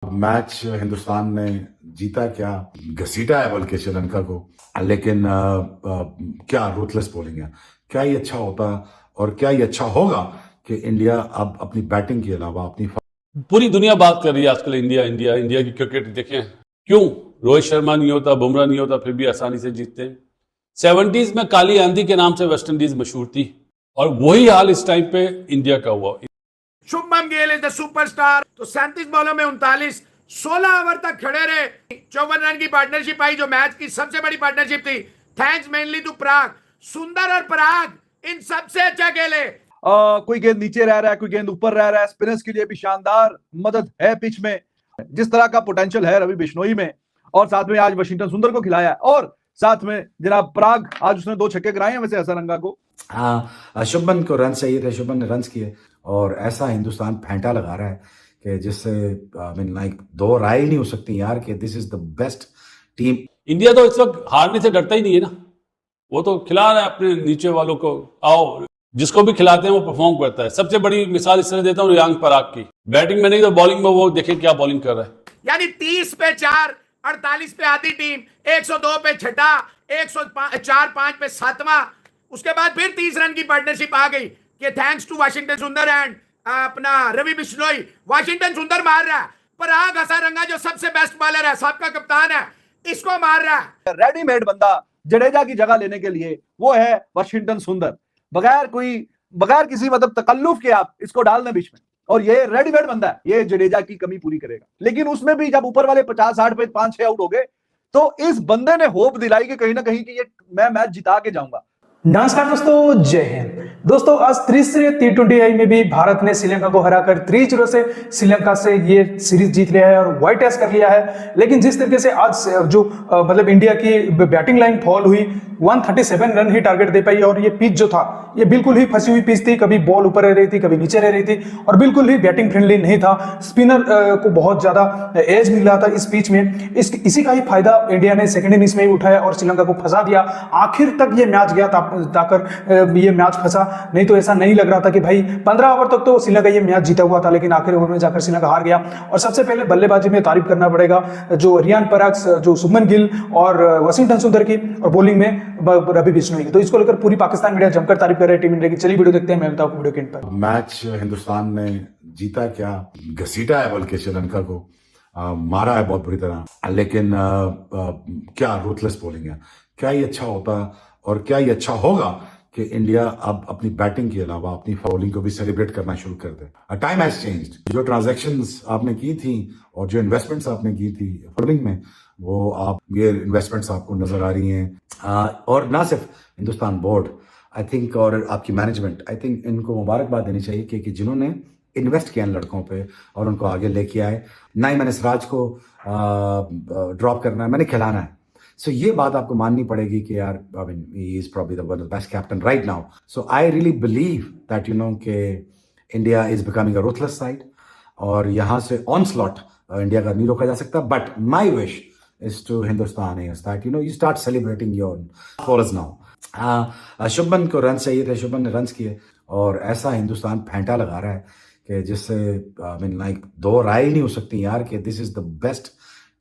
Match Hindustan ने जीता क्या, घसीटा है बल्कि श्रीलंका को। लेकिन क्या रूथलेस बॉलिंग है। क्या ये अच्छा होता और क्या ये अच्छा होगा कि इंडिया अब अपनी बैटिंग के अलावा अपनी पूरी दुनिया बात कर रही है आजकल। इंडिया इंडिया इंडिया की क्रिकेट देखें, क्यों रोहित शर्मा नहीं होता, बुमराह नहीं होता, फिर भी आसानी से जीतते हैं। 70s में काली आंधी के नाम से वेस्ट इंडीज मशहूर थी और वही हाल इस टाइम पे इंडिया का हुआ। Shubman Gill is the superstar. तो 37 बॉलों में 39, 16 ओवर तक खड़े रहे। 54 रन की पार्टनरशिप आई जो मैच की सबसे बड़ी पार्टनरशिप थी। थैंक्स मेनली टू पराग। सुंदर और पराग इन सबसे अच्छा खेले। कोई गेंद नीचे रह रहा है, कोई गेंद ऊपर रह रहा है। स्पिनर्स के लिए भी शानदार मदद है पिच में। जिस तरह का पोटेंशियल है रवि बिश्नोई में, और साथ में आज वाशिंगटन सुंदर को खिलाया, और साथ में जनाब पराग आज उसने 2 छक्के गिराए हैं वैसे हसरंगा को। हाँ, शुभमन को रन चाहिए थे, शुभमन ने रन किए और ऐसा हिंदुस्तान फेंटा लगा रहा है कि जिससे लाइक दो राय ही नहीं हो सकती यार कि this is the best team. India तो इस वक्त हारने से डरता ही नहीं है ना। वो तो खिला रहा है अपने नीचे वालों को, आओ जिसको भी खिलाते हैं वो परफॉर्म करता है। सबसे बड़ी मिसाल इस तरह देता हूँ रियांक पराग की। बैटिंग में नहीं तो बॉलिंग में वो देखे क्या बॉलिंग कर रहा है। यानी 30 पे 4, 48 पे आधी टीम, 102 पे छठा, 104-5 पे सातवां। उसके बाद फिर 30 रन की पार्टनरशिप आ गई कि थैंक्स टू वाशिंगटन सुंदर एंड अपना रवि बिश्नोई। वाशिंगटन सुंदर मार रहा है, पराग हसरंगा जो सबसे बेस्ट बॉलर है, सबका कप्तान है, इसको मार रहा है। रेडीमेड बंदा जडेजा की जगह लेने के लिए वो है वाशिंगटन सुंदर। बगैर किसी मतलब तकल्लुफ के आप इसको डाल दें बीच में, और ये रेडीमेड बंदा है, ये जडेजा की कमी पूरी करेगा। लेकिन उसमें भी जब ऊपर वाले 50-60 पे 5-6 आउट हो गए तो इस बंदे ने होप दिलाई कि कहीं ना कहीं कि ये मैं मैच जिता के जाऊंगा। नमस्कार दोस्तों, जय हिंद। दोस्तों आज त्रिस्तरीय T20I में भी भारत ने श्रीलंका को हराकर 3-0 से श्रीलंका से ये सीरीज जीत लिया है और व्हाइट एस कर लिया है। लेकिन जिस तरीके से आज जो मतलब इंडिया की बैटिंग लाइन फॉल हुई, 137 रन ही टारगेट दे पाई, और ये पिच जो था ये बिल्कुल ही फंसी हुई पिच थी। कभी बॉल ऊपर रह रही थी, कभी नीचे रह रही थी, और बिल्कुल ही बैटिंग फ्रेंडली नहीं था। स्पिनर को बहुत ज्यादा एज मिल रहा था इस पिच में। इसी का ही फायदा इंडिया ने सेकेंड इनिंग्स में ही उठाया और श्रीलंका को फंसा दिया। आखिर तक ये मैच गया ताकर ये मैच फंसा, नहीं तो ऐसा नहीं लग रहा था कि भाई 15 ओवर तक तो श्रीलंका ये मैच जीता हुआ था, लेकिन आखिरी ओवर में जाकर श्रीलंका हार गया। और सबसे पहले बल्लेबाजी में तारीफ करना पड़ेगा जो रियान पराग, जो शुभमन गिल और वाशिंगटन सुंदर की, और बॉलिंग में रवि बिश्नोई की। तो इसको लेकर पूरी पाकिस्तान मीडिया जमकर तारीफ कर रहे हैं टीम इंडिया की। चलिए वीडियो देखते हैं, मैं बताऊं वीडियो के एंड पर। मैच हिंदुस्तान ने जीता क्या, घसीटा है बल्कि श्रीलंका को। मारा है बहुत बुरी तरह। लेकिन क्या रूथलेस बॉलिंग है। क्या ये अच्छा होता और क्या ये अच्छा होगा कि इंडिया अब अपनी बैटिंग के अलावा अपनी बॉलिंग को भी सेलिब्रेट करना शुरू कर दे। Time has changed. जो ट्रांजैक्शंस आपने की थी और जो इन्वेस्टमेंट्स आपने की थी बॉलिंग में, वो आप ये इन्वेस्टमेंट्स आपको नजर आ रही हैं। और ना सिर्फ हिंदुस्तान बोर्ड आई थिंक और आपकी मैनेजमेंट, आई थिंक इनको मुबारकबाद देनी चाहिए कि जिन्होंने इन्वेस्ट किया इन लड़कों पे और उनको आगे लेके आए। ना ही मैंने सिराज को ड्रॉप करना है, मैंने खिलाना है। सो ये बात आपको माननी पड़ेगी कि यार I mean he is probably the one of the best captain right now. So I really believe that you know कि India is becoming a ruthless side, और यहाँ से ऑनस्लॉट इंडिया का नहीं रोका जा सकता। But my wish is to Hindustan is that you know you start celebrating your bowlers now. Shubman को रन चाहिए थे, शुभमन ने रन किए और ऐसा हिंदुस्तान फेंटा लगा रहा है कि जिससे आई मीन लाइक दो राय ही नहीं हो सकती यार कि this is the best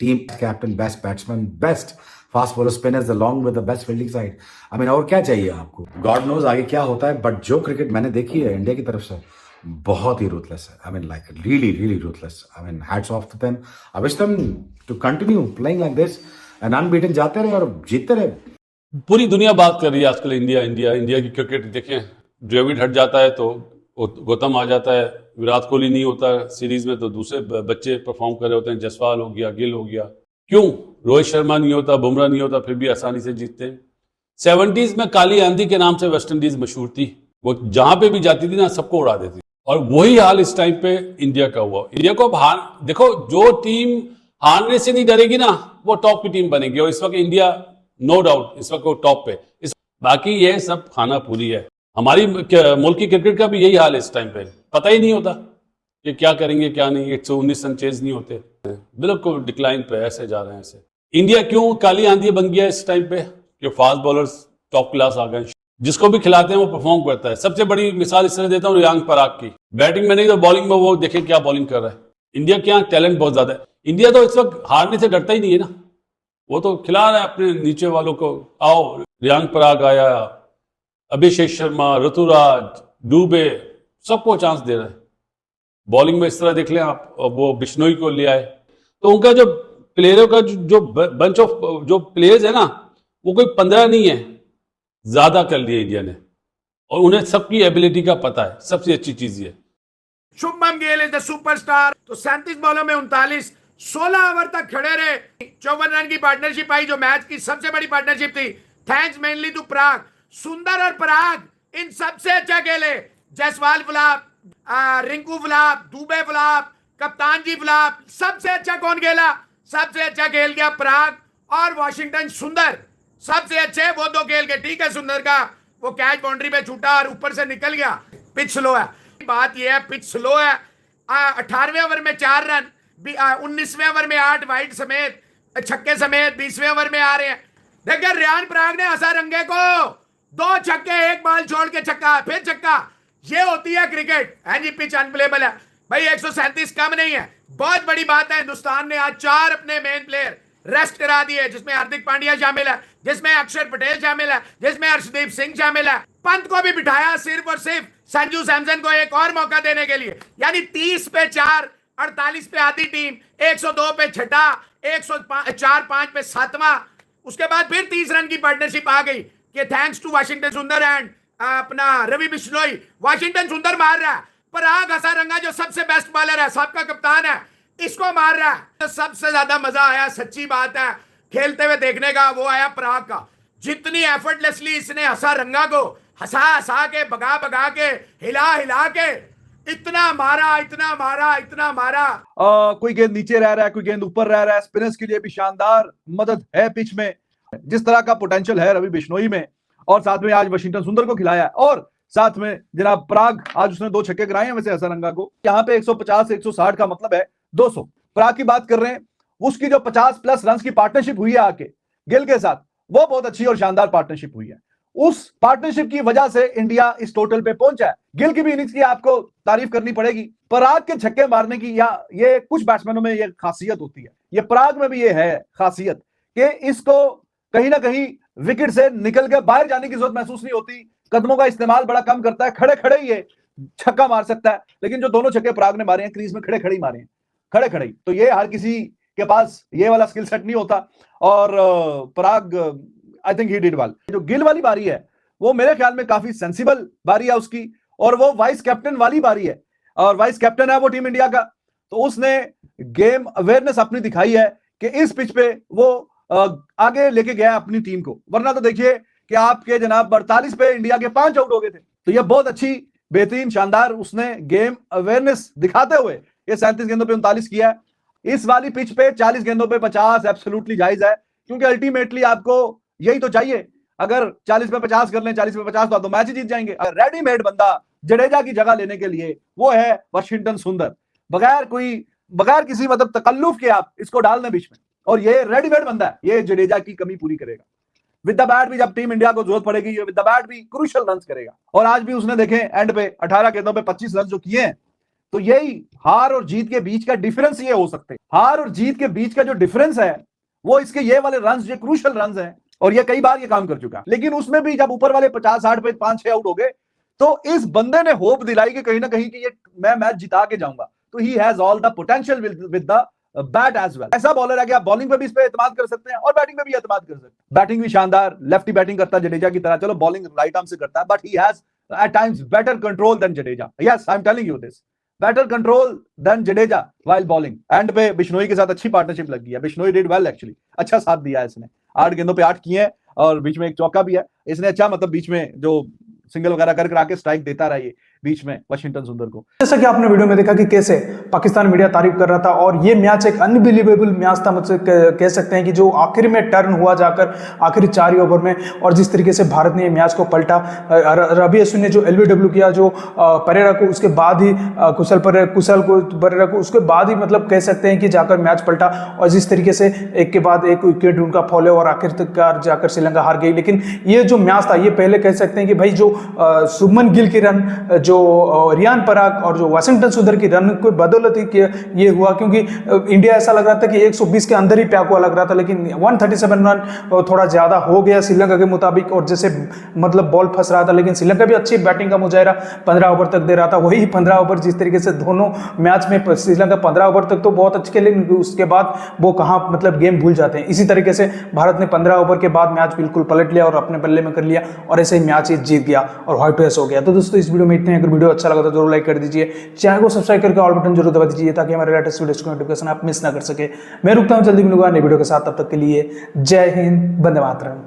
team, captain, best batsman, best fast bowler, spinners along with the best fielding side. I mean और क्या चाहिए आपको। गॉड नोज आगे क्या होता है, बट जो क्रिकेट मैंने देखी है इंडिया की तरफ से बहुत ही रूथलेस है। I mean like really really ruthless. I mean hats off to them. I wish them to continue playing like this and unbeaten, जाते रहे और जीतते रहे। पूरी दुनिया बात कर रही है आजकल। इंडिया इंडिया इंडिया की क्रिकेट देखें, द्रविड़ हट जाता है तो गौतम आ जाता है, विराट कोहली नहीं होता सीरीज में तो दूसरे बच्चे परफॉर्म कर रहे होते हैं। जसवाल हो गया, गिल हो गया, क्यों रोहित शर्मा नहीं होता, बुमराह नहीं होता, फिर भी आसानी से जीतते हैं। 70s में काली आंधी के नाम से वेस्ट इंडीज मशहूर थी। वो जहां पे भी जाती थी ना सबको उड़ा देती, और वही हाल इस टाइम पे इंडिया का हुआ। इंडिया को अब हार, देखो जो टीम हारने से नहीं डरेगी ना वो टॉप की टीम बनेगी, और इस वक्त इंडिया नो डाउट इस वक्त वो टॉप पे। बाकी ये सब खाना पूरी है। हमारी मुल्क की क्रिकेट का भी यही हाल है इस टाइम पे। पता ही नहीं होता कि क्या करेंगे क्या नहीं। 119 रन चेज नहीं होते, बिल्कुल डिक्लाइन पे ऐसे जा रहे हैं। ऐसे इंडिया क्यों काली आंधी बन गया इस टाइम पे कि फास्ट बॉलर्स टॉप क्लास आ गए, जिसको भी खिलाते हैं वो परफॉर्म करता है। सबसे बड़ी मिसाल इस तरह देता हूँ रियांक पराग की। बैटिंग में नहीं तो बॉलिंग में वो देखे क्या बॉलिंग कर रहा है। इंडिया के यहाँ टैलेंट बहुत ज्यादा है। इंडिया तो इस वक्त हारने से डरता ही नहीं है ना, वो तो खिला रहा है अपने नीचे वालों को। आओ, रियान पराग आया, अभिषेक शर्मा, ऋतुराज, दुबे, सबको चांस दे रहा है। बॉलिंग में इस तरह देख लें आप, वो बिश्नोई को ले आए, तो उनका जो प्लेयरों का जो बंच ऑफ जो प्लेयर्स है ना, वो कोई 15 नहीं है, ज्यादा कर लिए इंडिया ने, और उन्हें सबकी एबिलिटी का पता है। सबसे अच्छी चीज ये। Shubman Gill is the superstar. तो 37 बॉलों में 39, 16 ओवर तक खड़े रहे। 54 रन की पार्टनरशिप आई, जो मैच की सबसे बड़ी पार्टनरशिप थी, थैंक्स मेनली टू पराग। सुंदर और पराग इन सबसे अच्छा खेले। Jaiswal flop, Rinku flop, Dubey flop, कप्तान जी फ्लॉप। सबसे अच्छा कौन खेला? सबसे अच्छा खेल गया पराग और वॉशिंगटन सुंदर। सबसे अच्छे वो दो खेल गए। ठीक है, सुंदर का वो कैच बाउंड्री पे छूटा और ऊपर से निकल गया। पिच स्लो है, बात यह है पिच स्लो है। 18वें ओवर में 4 रन, 19वें ओवर में 8 वाइड समेत, छक्के समेत 20वें ओवर में आ रहे हैं। देखिए रियान पराग ने हसारंगे को 2 छक्के, 1 बॉल छोड़ के छक्का, फिर छक्का। ये होती है क्रिकेट। है जी, पिच अनप्लेबल है भाई। 137 कम नहीं है, बहुत बड़ी बात है। हिंदुस्तान ने आज 4 अपने मेन प्लेयर रेस्ट करा दिए, जिसमें हार्दिक पांड्या शामिल है, जिसमें अक्षर पटेल शामिल है, जिसमें हर्षदीप सिंह शामिल है। पंत को भी बिठाया सिर्फ और सिर्फ संजू सैमसन को एक और मौका देने के लिए। यानी 30 पे 4, 48 पे आधी टीम, 102 पे छठा, 104-5 पे 7वां। उसके बाद फिर 30 रन की पार्टनरशिप आ गई कि थैंक्स टू वाशिंगटन सुंदर एंड अपना रवि बिश्नोई। वाशिंगटन सुंदर मार रहा है, पराग हसारंगा जो सबसे बेस्ट बॉलर है, सबका कप्तान है, इसको मार रहा है। तो सबसे ज्यादा मजा आया, सच्ची बात है, खेलते हुए देखने का, वो आया पराग का। जितनी एफर्टलेसली इसने हसारंगा को हंसा हंसा के, भगा भगा के, हिला हिला के इतना मारा, इतना मारा, इतना मारा। कोई गेंद नीचे रह रहा है, कोई गेंद ऊपर रह रहा है। स्पिनर्स के लिए भी शानदार मदद है पिच में। जिस तरह का पोटेंशियल है रवि बिश्नोई में, और साथ में आज वाशिंगटन सुंदर को खिलाया, और साथ में जनाब पराग, आज उसने 2 छक्के गिराए हैं वैसे हसारंगा को। यहाँ पे 150 से 160 का मतलब है 200। पराग की बात कर रहे हैं, उसकी जो 50+ रन की पार्टनरशिप हुई है आके गिल के साथ, वो बहुत अच्छी और शानदार पार्टनरशिप हुई है। उस पार्टनरशिप की वजह से इंडिया इस टोटल पे पहुंचा है। गिल की भी इनिंग्स की आपको तारीफ करनी पड़ेगी। पराग के छक्के मारने की, या ये कुछ बैट्समैनों में ये खासियत होती है, ये पराग में भी ये है खासियत कि इसको कहीं ना कहीं विकेट से निकल के बाहर जाने की जरूरत महसूस नहीं होती। कदमों का इस्तेमाल बड़ा कम करता है, खड़े खड़े ही ये छक्का मार सकता है। लेकिन जो दोनों छक्के पराग ने मारे हैं क्रीज में खड़े खड़े ही मारे हैं, खड़े खड़े ही। तो ये हर किसी के पास ये वाला स्किल सेट नहीं होता। और Parag I think he did well. जो गिल वाली बारी है वो मेरे ख्याल में काफी सेंसिबल बारी है उसकी, और वो वाइस कैप्टन वाली बारी है, और वाइस कैप्टन है वो टीम इंडिया का। तो उसने गेम अवेयरनेस अपनी दिखाई है कि इस पिच पे वो आगे लेके गया अपनी टीम को। वरना तो देखिए कि आपके जनाब 48 पे इंडिया के 5 आउट हो गए थे। तो ये बहुत अच्छी, बेहतरीन, शानदार उसने गेम अवेयरनेस दिखाते हुए ये 37 गेंदों पे 39 किया है। इस वाली पिच पे 40 गेंदों पे 50 एब्सोल्युटली जायज है, क्योंकि अल्टीमेटली आपको यही तो चाहिए। अगर 40 पे 50 कर लें, 40 पे 50, तो आप तो मैच ही जीत जाएंगे। रेडीमेड बंदा जडेजा की जगह लेने के लिए वो है वाशिंगटन सुंदर। बगैर किसी मतलब तकल्लुफ के आप इसको डाल दें बीच में, और ये रेडीमेड बंदा है, ये जडेजा की कमी पूरी करेगा। विद द बैट भी जब टीम इंडिया को जरूरत पड़ेगी, ये विद द बैट भी क्रूशियल रन करेगा। और आज भी उसने देखें एंड पे 18 गेंदों पे 25 रन जो किए हैं। तो यही हार और जीत के बीच का डिफरेंस ये हो सकते हैं। हार और जीत के बीच का जो डिफरेंस है वो इसके ये वाले रन, ये क्रूशियल रन हैं, और ये कई बार ये काम कर चुका। लेकिन उसमें भी जब ऊपर वाले 50-60 पे 5-6 आउट हो गए, तो इस बंदे ने होप दिलाई कि कहीं ना कहीं कि ये मैं मैच जिता के जाऊंगा। तो he has all the potential with the bat as well. ऐसा बॉलर है कि आप बॉलिंग पे भी इस पे एतमाद कर सकते हैं और बैटिंग पे भी एतमाद कर सकते हैं। बैटिंग भी शानदार, लेफ्टी बैटिंग करता है जडेजा की तरह। चलो बॉलिंग राइट आर्म से करता है, but he has at times better control than Jadeja. Yes, I am telling you this, better control than Jadeja while bowling. And पे बिश्नोई के साथ अच्छी पार्टनरशिप लग गई है। बिश्नोई डिड वेल एक्चुअली, अच्छा साथ दिया है इसने। 8 गेंदों पे 8 किए हैं, और बीच में एक चौका भी है इसने। अच्छा मतलब बीच में जो सिंगल वगैरह कर आके स्ट्राइक देता रहा ये बीच में वाशिंगटन सुंदर को। जैसा कि आपने वीडियो में देखा कि कैसे पाकिस्तान मीडिया तारीफ कर रहा था, और ये मैच एक अनबिलीवेबल मैच था, मुझसे कह सकते हैं कि जो आखिर में टर्न हुआ जाकर आखिरी 4 ही ओवर में, और जिस तरीके से भारत ने ये मैच को पलटा। रवि अश्विन ने जो LBW किया, जो परेरा को उसके बाद ही कुशल को परेरा को उसके बाद ही मतलब कह सकते हैं कि जाकर मैच पलटा। और जिस तरीके से एक के बाद एक विकेट उनका फॉलो, और आखिरकार जाकर श्रीलंका हार गई। लेकिन ये जो मैच था, ये पहले कह सकते हैं कि भाई जो शुभमन गिल के रन जो रियान पराग और जो वाशिंगटन सुंदर की रन की बदौलत ही ये हुआ, क्योंकि इंडिया ऐसा लग रहा था कि 120 के अंदर ही प्याकुआ लग रहा था, लेकिन 137 रन थोड़ा ज़्यादा हो गया श्रीलंका के मुताबिक, और जैसे मतलब बॉल फंस रहा था, लेकिन श्रीलंका भी अच्छी बैटिंग का मुजाहिरा 15 ओवर तक दे रहा था। वही 15 ओवर जिस तरीके से दोनों मैच में श्रीलंका 15 ओवर तक तो बहुत अच्छे खेले, उसके बाद वो कहाँ मतलब गेम भूल जाते हैं। इसी तरीके से भारत ने 15 ओवर के बाद मैच बिल्कुल पलट लिया और अपने बल्ले में कर लिया, और ऐसे ही मैच जीत गया और व्हाइट वॉश हो गया। तो दोस्तों इस वीडियो में इतने, अगर वीडियो अच्छा लगा तो जरूर लाइक कर दीजिए, चैनल को सब्सक्राइब करके ऑल बटन जरूर दबा दीजिए ताकि हमारे लेटेस्ट वीडियोस की नोटिफिकेशन आप मिस ना कर सके। मैं रुकता हूं जल्दी मिलूंगा नए वीडियो के साथ, तब तक के लिए जय हिंद, वंदे मातरम।